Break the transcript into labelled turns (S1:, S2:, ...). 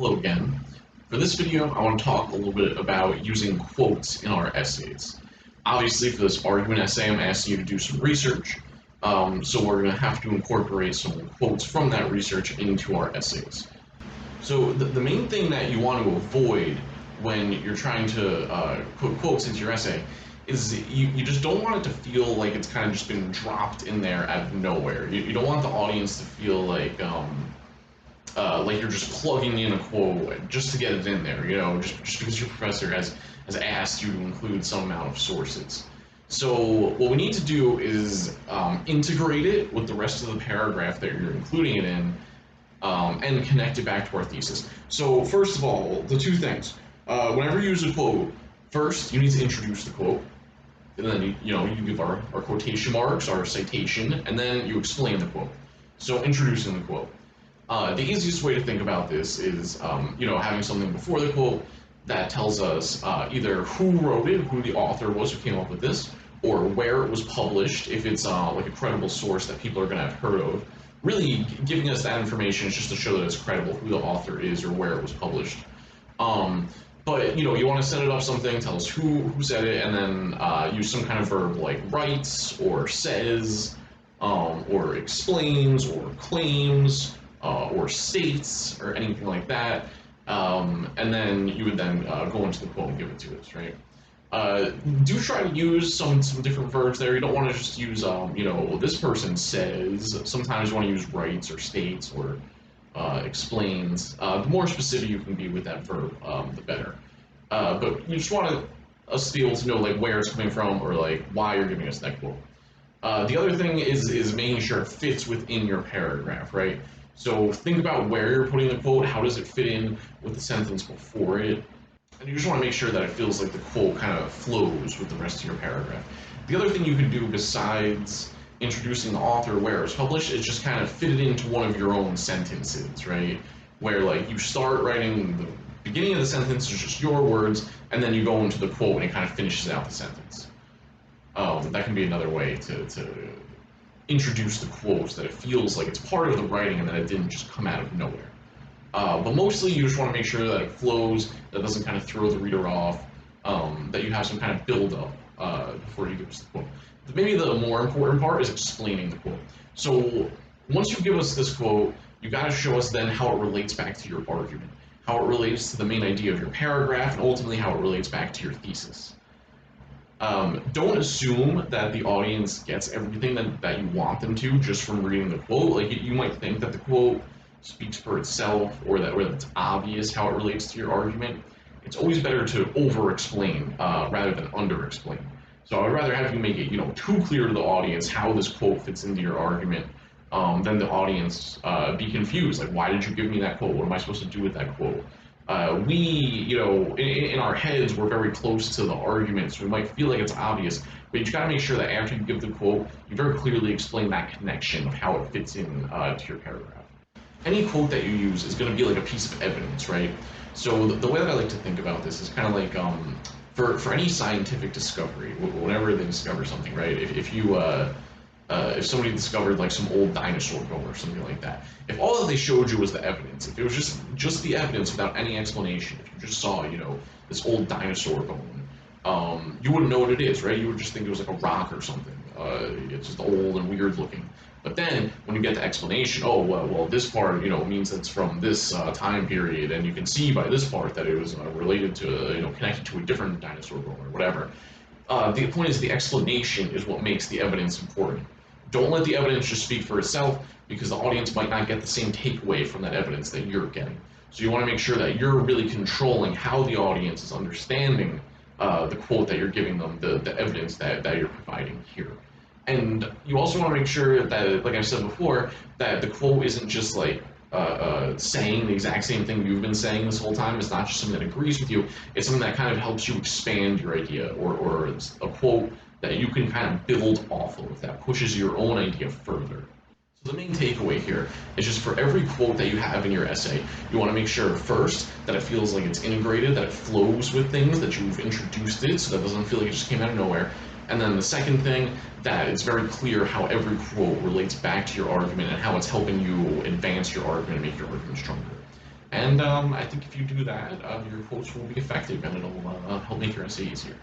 S1: Hello again. For this video, I want to talk a little bit about using quotes in our essays. Obviously, for this argument essay, I'm asking you to do some research, so we're going to have to incorporate some quotes from that research into our essays. So the main thing that you want to avoid when you're trying to put quotes into your essay is you just don't want it to feel like it's kind of just been dropped in there out of nowhere. You don't want the audience to feel like you're just plugging in a quote just to get it in there, just because your professor has asked you to include some amount of sources. So what we need to do is integrate it with the rest of the paragraph that you're including it in, and connect it back to our thesis. So first of all, the two things. Whenever you use a quote, first you need to introduce the quote, and then you give our quotation marks, our citation, and then you explain the quote. So introducing the quote. The easiest way to think about this is, having something before the quote that tells us either who wrote it, who the author was who came up with this, or where it was published, if it's like a credible source that people are going to have heard of. Really, giving us that information is just to show that it's credible who the author is or where it was published. But you want to set it up something, tell us who said it, and then use some kind of verb like writes or says, or explains or claims, or states, or anything like that, and then you would then go into the quote and give it to us, right? Do try to use some different verbs there. You don't want to just use, this person says. Sometimes you want to use writes or states or explains. The more specific you can be with that verb, the better. But you just want us to be able to know like where it's coming from or like why you're giving us that quote. The other thing is making sure it fits within your paragraph, right? So think about where you're putting the quote, how does it fit in with the sentence before it, and you just want to make sure that it feels like the quote kind of flows with the rest of your paragraph. The other thing you can do besides introducing the author where it's published is just kind of fit it into one of your own sentences, right? Where like you start writing the beginning of the sentence is just your words, and then you go into the quote and it kind of finishes out the sentence. That can be another way to introduce the quote, that it feels like it's part of the writing and that it didn't just come out of nowhere. But mostly you just want to make sure that it flows, that it doesn't kind of throw the reader off, that you have some kind of build-up before you give us the quote. Maybe the more important part is explaining the quote. So once you give us this quote, you got to show us then how it relates back to your argument, how it relates to the main idea of your paragraph, and ultimately how it relates back to your thesis. Don't assume that the audience gets everything that you want them to just from reading the quote. Like you might think that the quote speaks for itself, or that it's obvious how it relates to your argument. It's always better to over-explain rather than under-explain. So I'd rather have you make it too clear to the audience how this quote fits into your argument, than the audience be confused. Like, why did you give me that quote? What am I supposed to do with that quote? In our heads, we're very close to the argument, so we might feel like it's obvious, but you gotta make sure that after you give the quote, you very clearly explain that connection of how it fits in to your paragraph. Any quote that you use is going to be like a piece of evidence, right? So the way that I like to think about this is kind of like, for any scientific discovery, whenever they discover something, right? If somebody discovered like some old dinosaur bone or something like that, if all that they showed you was the evidence, if it was just the evidence without any explanation, if you just saw, this old dinosaur bone, you wouldn't know what it is, right? You would just think it was like a rock or something. It's just old and weird looking. But then, when you get the explanation, oh, well, this part, means it's from this time period, and you can see by this part that it was related to, connected to a different dinosaur bone or whatever. The point is the explanation is what makes the evidence important. Don't let the evidence just speak for itself, because the audience might not get the same takeaway from that evidence that you're getting. So you want to make sure that you're really controlling how the audience is understanding the quote that you're giving them, the evidence that you're providing here. And you also want to make sure that, like I said before, that the quote isn't just like saying the exact same thing you've been saying this whole time. It's not just something that agrees with you. It's something that kind of helps you expand your idea, or it's a quote that you can kind of build off of, that pushes your own idea further. So the main takeaway here is just for every quote that you have in your essay, you want to make sure first that it feels like it's integrated, that it flows with things, that you've introduced it, so that it doesn't feel like it just came out of nowhere. And then the second thing, that it's very clear how every quote relates back to your argument and how it's helping you advance your argument and make your argument stronger. And I think if you do that, your quotes will be effective and it'll help make your essay easier.